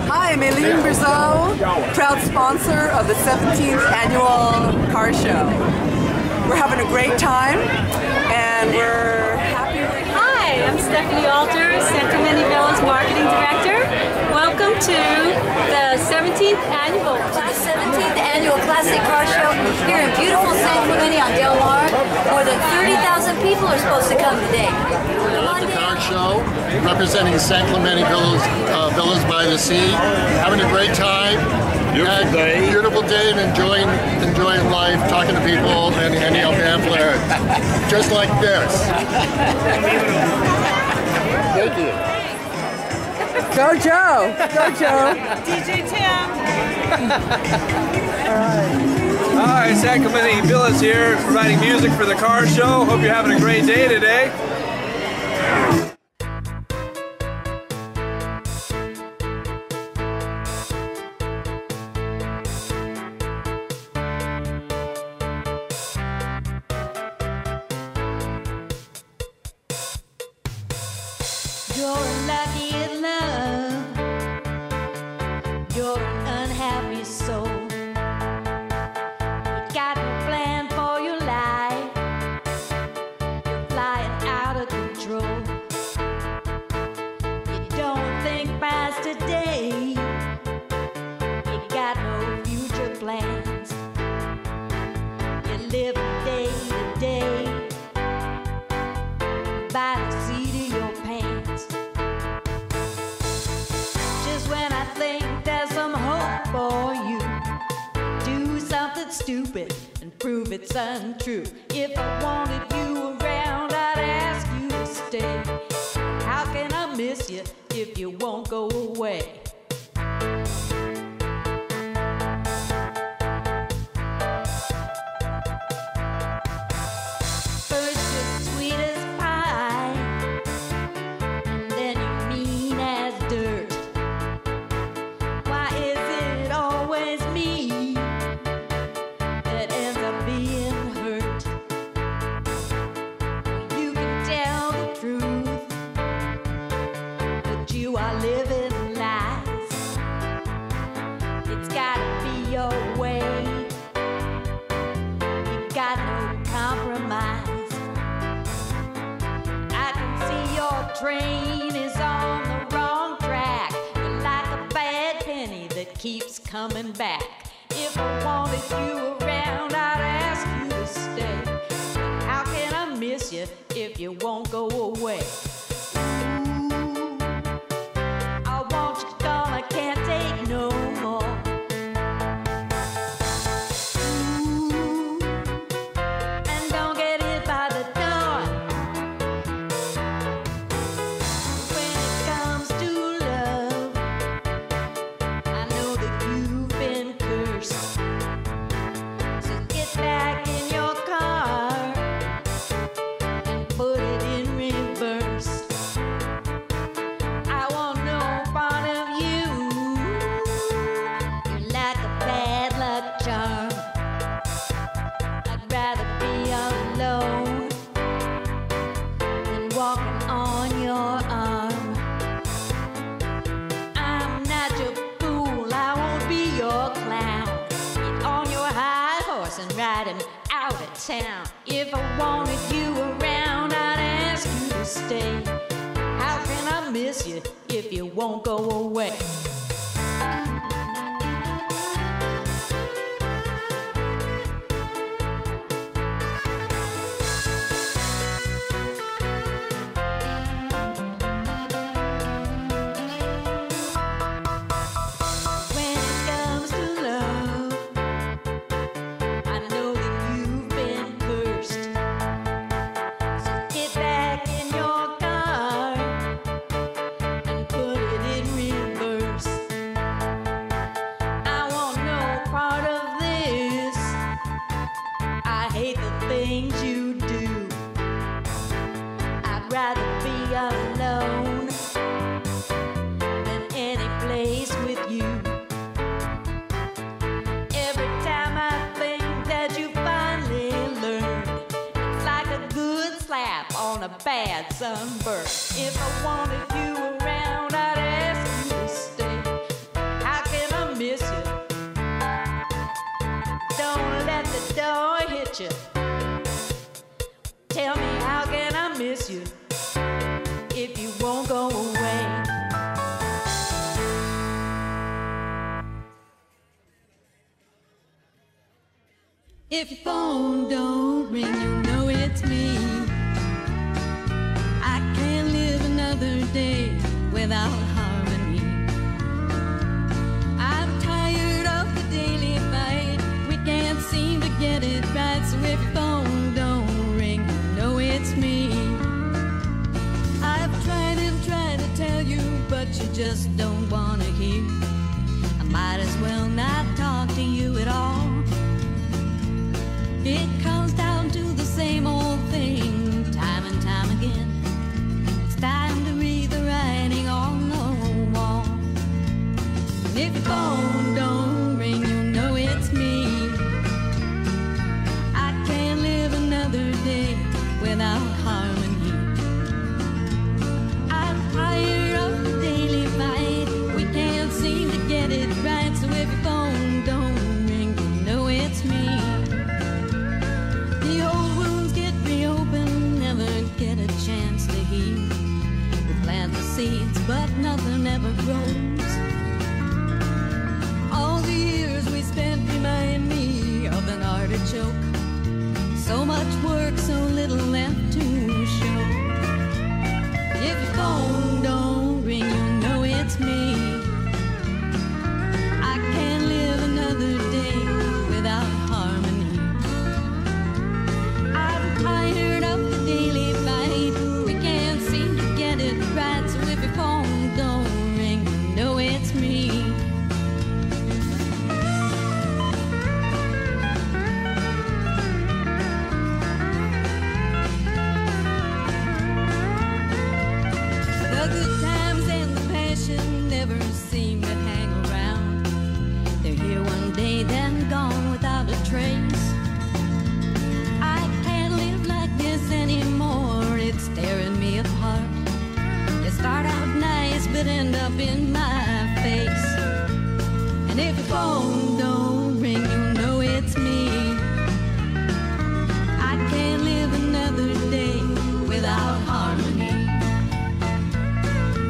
Hi, I'm Aileen Brizeau, proud sponsor of the 17th annual car show. We're having a great time and we're happy. Hi, I'm Stephanie Alter, San Clemente Villas Marketing Director. Welcome to the 17th annual Classic Car Show here in beautiful San Clemente on Del Mar. More than 30,000 people are supposed to come today. The car show representing San Clemente Villas by the Sea. Having a great time. Beautiful day and enjoying life, talking to people and handing out pamphlets. Just like this. Thank you. Go Joe! Go Joe! DJ Tim! Hi, San Clemente Villas here, providing music for the car show. Hope you're having a great day today. You're lucky in love. You're an unhappy soul. You got no plan for your life. You're flying out of control. You don't think past today. You got no future plans. You live day to day by the seat of your pants. Just when I think there's some hope for you, do something stupid and prove it's untrue. If I wanted you around, I'd ask you to stay. How can I miss you if you won't go away? First you're sweet as pie, and then you're mean as dirt. Why is it always me that ends up being hurt? You can tell the truth, but you are living lies. It's gotta be your way. You got no compromise. I can see your train is on the wrong track. You're like a bad penny that keeps coming back. If I wanted you around, I'd ask you to stay. How can I miss you if you won't go away? Ooh, I want you gone, I can't take no more. Ooh, and don't get hit by the door. When it comes to love, I know that you've been cursed. So get back in your car and put it in reverse. I want no part of you. You're like a bad luck charm. I'd rather be alone than walking on your arm. I'm not your fool, I won't be your clown. Get on your high horse and riding out of town. If I wanted you around, I'd ask you to stay. How can I miss you if you won't go away? When it comes to love, I know that you've been cursed. So get back in your car and put it in reverse. I want no part of this. I hate the things you do. I'd rather be alone than any place with you. Every time I think that you finally learned, it's like a good slap on a bad sunburn. If I wanted you around, just don't wanna hear. I might as well not talk to you at all. It comes down to the same old thing, time and time again. It's time to read the writing on the wall. And if your phone don't ring, you know it's me. I can't live another day without harmony. I'm tired of the daily fight. We can't seem to get it right. So if your phone don't ring, you know it's me. The old wounds get reopened, never get a chance to heal. We plant the seeds, but nothing ever grows. All the years we spent remind me of an artichoke. So much work, so little left to show. If your phone don't ring, you know it's me. I can't live another day without harmony. I'm tired of the daily fight. We can't seem to get it right. So if your phone don't ring, you know it's me. The good times and the passion never seem to hang around. They're here one day, then gone without a trace. I can't live like this anymore, it's tearing me apart. You start out nice, but end up in my face. And if your phone don't ring, you know it's me. I can't live another day without harmony.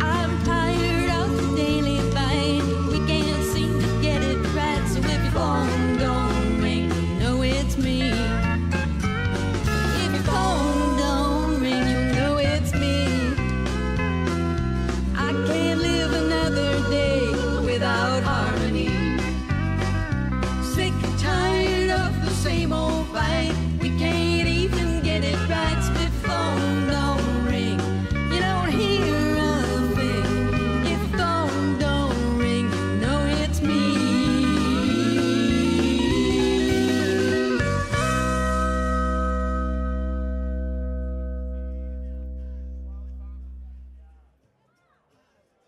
I'm tired of the daily fight. We can't seem to get it right. So if your phone don't ring, you know it's me. If your phone don't ring, you know it's me. I can't live another day without harmony. Sick and tired of the same old fight. We can't even get it right. So if your phone don't ring, you don't hear a thing. If your phone don't ring, you know it's me.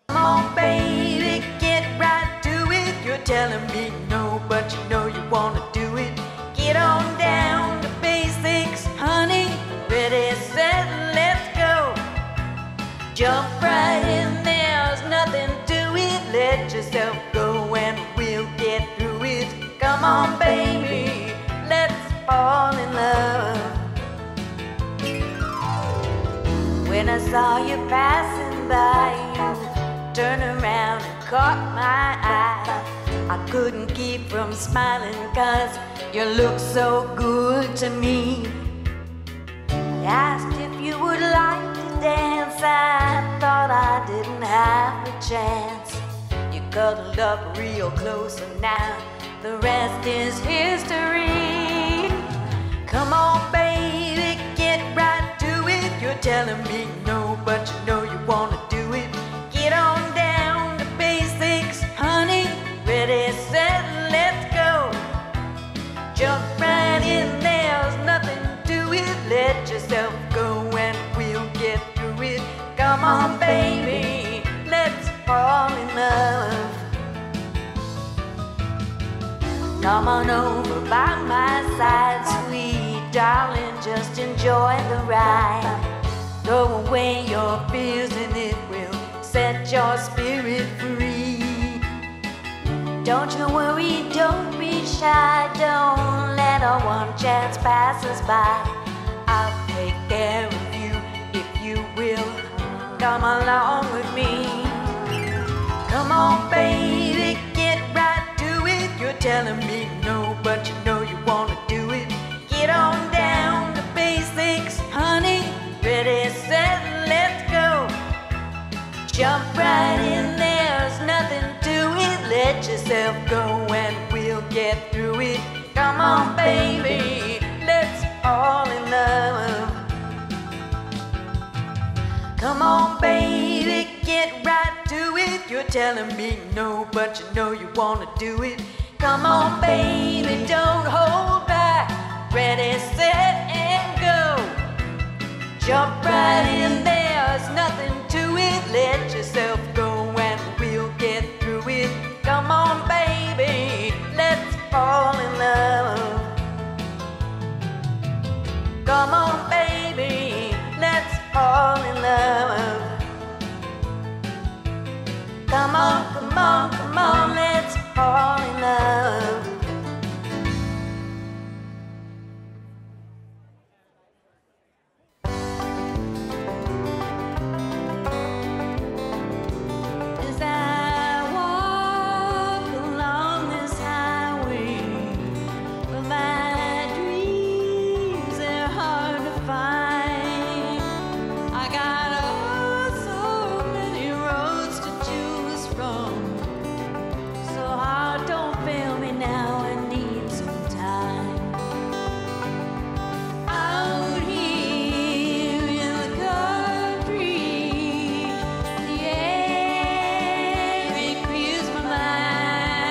Come on, baby, get right to it. You're telling me no, but you know you wanna do it. Get on down to basics, honey. Ready, set, let's go. Jump right in, there's nothing to it. Let yourself go and we'll get through it. Come on, baby, let's fall in love. When I saw you passing by, you turned around and caught my eye. I couldn't keep from smiling 'cause you look so good to me. I asked if you would like to dance. I thought I didn't have a chance. You cuddled up real close and now the rest is history. Come on, baby, get right to it. You're telling me no, but you know you wanna do it. Get on down to basics, honey. Ready, set, let's go. Jump right in, there's nothing to it. Let yourself go and we'll get through it. Come on, baby, let's fall in love. Come on over by my side, sweet darling, just enjoy the ride. Throw away your fears and it will set your spirit free. Don't you worry, don't be shy, don't let a one chance pass us by. I'll take care of you if you will come along with me. Come on, baby, get right to it. You're telling me no, but you know you wanna do it. Get on down to basics, honey. Ready, set, let's go. Jump right in, there's nothing to it. Let yourself go and we'll get through it. Come on, baby, let's fall in love. Come on, baby, get right to it. You're telling me no, but you know you wanna do it. Come on, baby, don't hold back. Ready, set, and go. Jump right in, there's nothing to it. Let yourself go and we'll get through it. Come on, baby, let's fall in love. Come on, baby, let's fall in love. Come on, come on, come on, let's fall in love. As I walk along this highway, but my dreams, they're hard to find. I got so many roads to choose from. So heart, don't fail me now, I need some time. Out here in the country, the air, it clears my mind.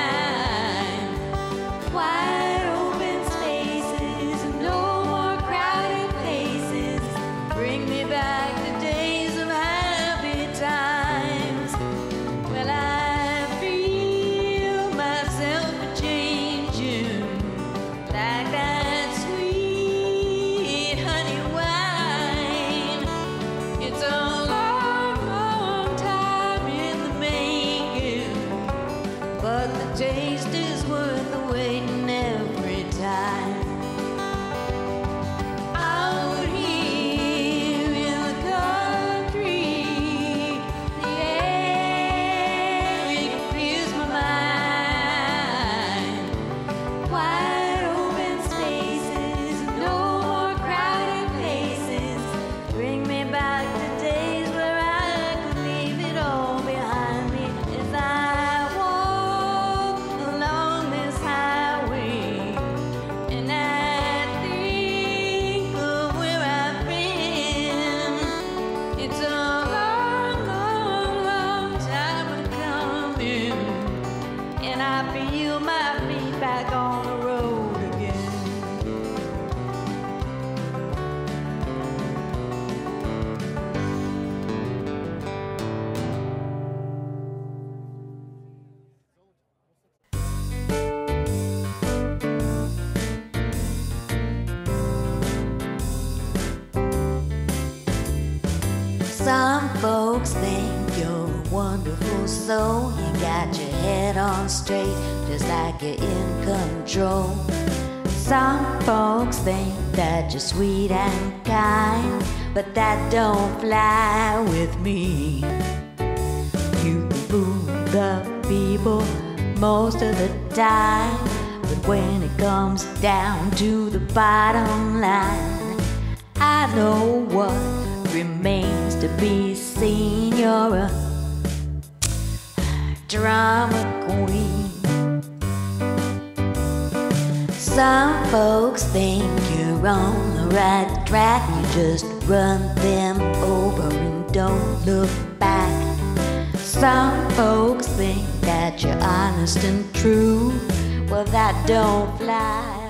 Wide open spaces, no more crowded places. Bring me back the days of happy times. Well, I feel myself a-changing, like that sweet honey wine. It's a long, long time in the making, but the taste is worth the waiting every time. Out here in the country, the air, it clears my mind. Wide open spaces, no more crowded places. Bring me back to days where I could leave it all behind me. As I walk along this highway, and I think of where I've been. It's a long, long, long time coming, and I feel my feet back on the road again. Some folks think you're a wonderful soul. You got your head on straight, just like you're in control. Some folks think that you're sweet and kind, but that don't fly with me. You fool the people most of the time, but when it comes down to the bottom line, I know what remains to be seen. You're a drama queen. Some folks think you're on the right track. You just run them over and don't look back. Some folks think that you're honest and true. Well, that don't fly